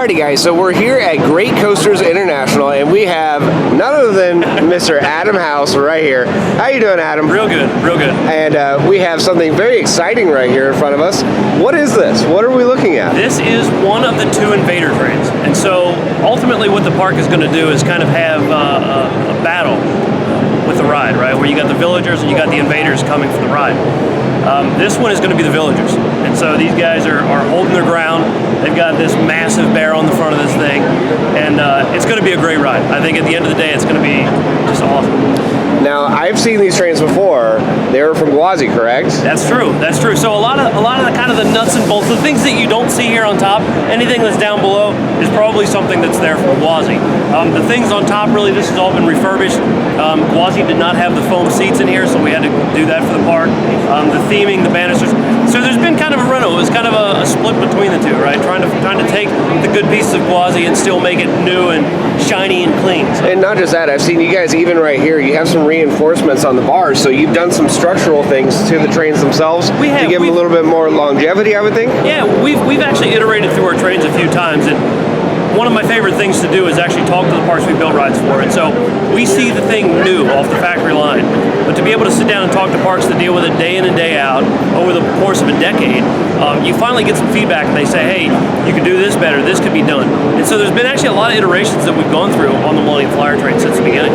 Alrighty guys, so we're here at Great Coasters International and we have none other than Mr. Adam House right here. How you doing, Adam? Real good, real good. And we have something very exciting right here in front of us. What is this? What are we looking at? This is one of the two InvadR trains. And so ultimately what the park is going to do is kind of have a battle with the ride, right? Where you got the villagers and you got the invaders coming for the ride. This one is going to be the villagers. And so these guys are holding their ground. They've got this massive bear on the front of this thing. And it's going to be a great ride. I think at the end of the day, it's going to be just awesome. Now, I've seen these trains before. They were from Gwazi, correct? That's true. That's true. So a lot of the kind of the nuts and bolts, the things that you don't see here on top, anything that's down below is probably something that's there from Gwazi. The things on top, really, this has all been refurbished. Gwazi did not have the foam seats in here, so we had to do that for the park. The theming, the banisters. So there's been kind of a rental. It was kind of a split between the two, right? Trying to take the good pieces of Gwazi and still make it new and shiny and clean. So. And not just that, I've seen you guys even right here. You have some reinforcements on the bars, so you've done some structural things to the trains themselves to give them a little bit more longevity, I would think. Yeah, we've actually iterated through our trains a few times, and one of my favorite things to do is actually talk to the parks we built rides for. And so we see the thing new off the factory line, but to be able to sit down and talk to parks that deal with it day in and day out over the course of a decade, you finally get some feedback and they say, hey, you could do this better, this could be done. And so there's been actually a lot of iterations that we've gone through on the Millennium Flyer train since the beginning.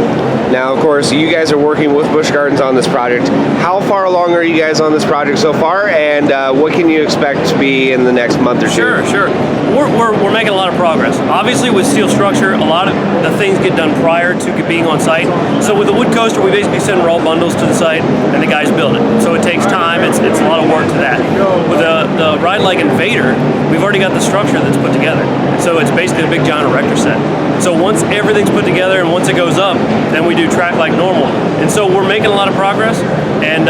Now, of course, you guys are working with Busch Gardens on this project. How far along are you guys on this project so far, and what can you expect to be in the next month or two? Sure. We're making a lot of progress. Obviously, with steel structure, a lot of the things get done prior to being on site. So with the wood coaster, we basically send raw bundles to the site, and the guys build it. So it takes time. It's a lot of work to that. With the ride like InvadR, we've already got the structure that's put together. So it's basically a big giant erector set. So once everything's put together and once it goes up, then we do track like normal. And so we're making a lot of progress, and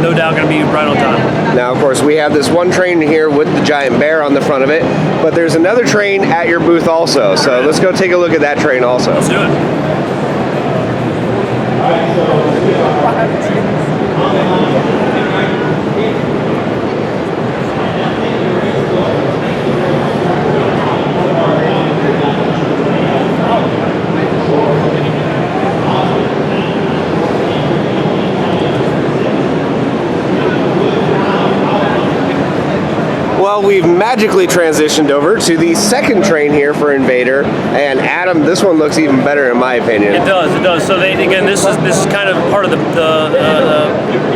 no doubt going to be right on time. Now, of course, we have this one train here with the giant bear on the front of it, but there's another train at your booth also. So let's go take a look at that train also. Let's do it. Well, we've magically transitioned over to the second train here for InvadR, and Adam, this one looks even better in my opinion. It does. So again, this is kind of part of the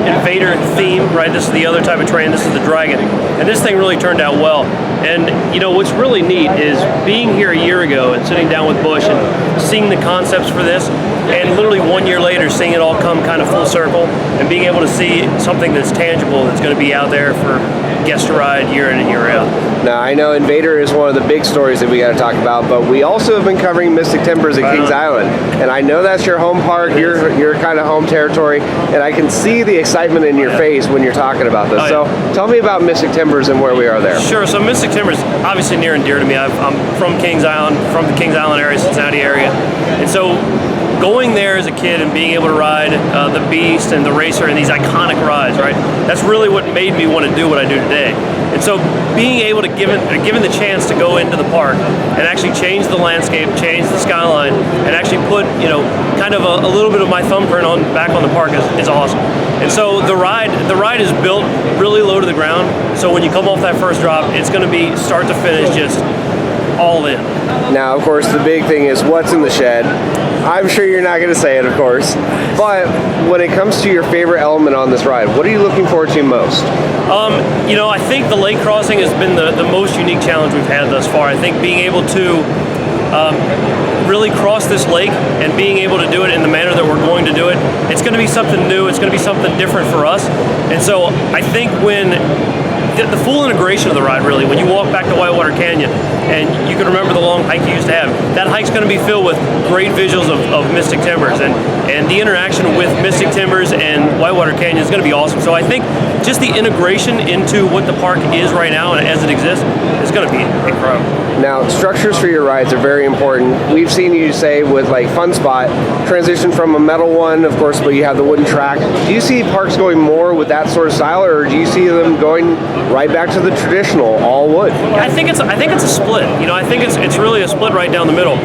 InvadR theme, right? This is the other type of train. This is the Dragon, and this thing really turned out well. And you know what's really neat is being here a year ago and sitting down with Busch and seeing the concepts for this, and literally 1 year later seeing it all come kind of full circle and being able to see something that's tangible that's going to be out there for guests to ride year in and year out. Now, I know InvadR is one of the big stories that we got to talk about, but we also have been covering Mystic Timbers at Kings Island, and I know that's your home park, your kind of home territory, and I can see the excitement in your face when you're talking about this. So tell me about Mystic Timbers and where we are there. Sure. So Mystic Timbers, obviously near and dear to me. I'm from Kings Island, from the Kings Island area, Cincinnati area, and so going there as a kid and being able to ride the Beast and the Racer and these iconic rides, right? That's really what made me want to do what I do today. And so being able to given the chance to go into the park and actually change the landscape, change the skyline, and actually put, you know, kind of a little bit of my thumbprint back on the park is awesome. And so the ride is built really low to the ground. So when you come off that first drop, it's going to be start to finish just all in. Now, of course, the big thing is what's in the shed. I'm sure you're not going to say it, of course, but when it comes to your favorite element on this ride, what are you looking forward to most? You know, I think the lake crossing has been the most unique challenge we've had thus far. I think being able to really cross this lake and being able to do it in the manner that we're going to do it, it's going to be something new, it's going to be something different for us. And so I think when the full integration of the ride, really, when you walk back to Whitewater Canyon and you can remember the long hike you used to have, that hike's going to be filled with great visuals of Mystic Timbers, and the interaction with Mystic Timbers and Whitewater Canyon is going to be awesome. So I think just the integration into what the park is right now and as it exists is going to be incredible. Now, structures for your rides are very important. We've seen you say with like Fun Spot, transition from a metal one, of course, but you have the wooden track. Do you see parks going more with that sort of style, or do you see them going right back to the traditional all wood? I think it's a split. I think it's really a split right down the middle.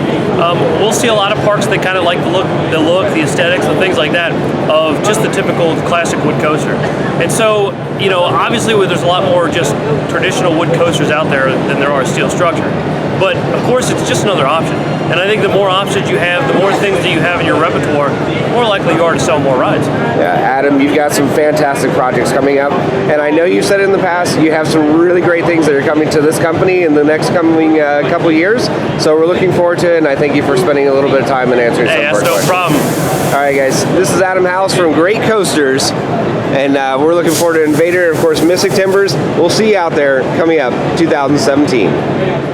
We'll see a lot of parks that kind of like the aesthetics, the things like that of just the typical classic wood coaster. And so, obviously there's a lot more just traditional wood coasters out there than there are steel structure. But of course, it's just another option. And I think the more options you have, the more things that you have in your repertoire, the more likely you are to sell more rides. Yeah, Adam, you've got some fantastic projects coming up, and I know you've said in the past you have some really great things that are coming to this company in the next coming couple years. So we're looking forward to it, and I thank you for spending a little bit of time and answering some of our questions. That's no problem. All right, guys, this is Adam House from Great Coasters, and we're looking forward to InvadR and, of course, Mystic Timbers. We'll see you out there coming up 2017.